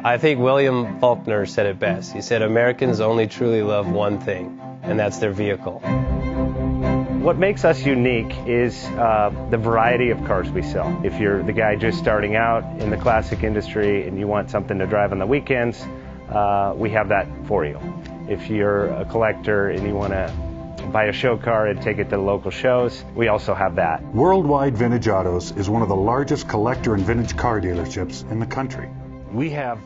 I think William Faulkner said it best. He said, Americans only truly love one thing, and that's their vehicle. What makes us unique is the variety of cars we sell. If you're the guy just starting out in the classic industry and you want something to drive on the weekends, we have that for you. If you're a collector and you want to buy a show car and take it to the local shows, we also have that. Worldwide Vintage Autos is one of the largest collector and vintage car dealerships in the country. We have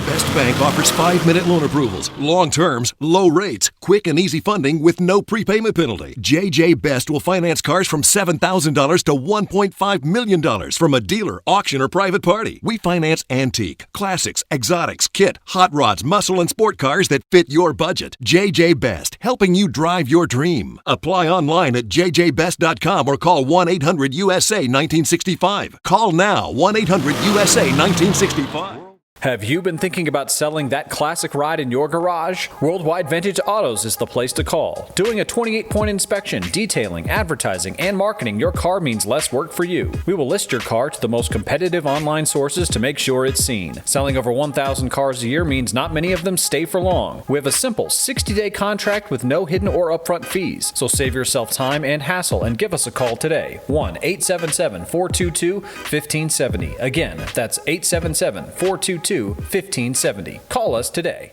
Best Bank offers 5-minute loan approvals, long terms, low rates, quick and easy funding with no prepayment penalty. JJ Best will finance cars from $7,000 to $1.5 million from a dealer, auction, or private party. We finance antique, classics, exotics, kit, hot rods, muscle, and sport cars that fit your budget. JJ Best, helping you drive your dream. Apply online at jjbest.com or call 1-800-USA-1965. Call now, 1-800-USA-1965. Have you been thinking about selling that classic ride in your garage? Worldwide Vintage Autos is the place to call. Doing a 28-point inspection, detailing, advertising, and marketing your car means less work for you. We will list your car to the most competitive online sources to make sure it's seen. Selling over 1,000 cars a year means not many of them stay for long. We have a simple 60-day contract with no hidden or upfront fees. So save yourself time and hassle and give us a call today. 1-877-422-1570. Again, that's 877-422-1570. Call us today.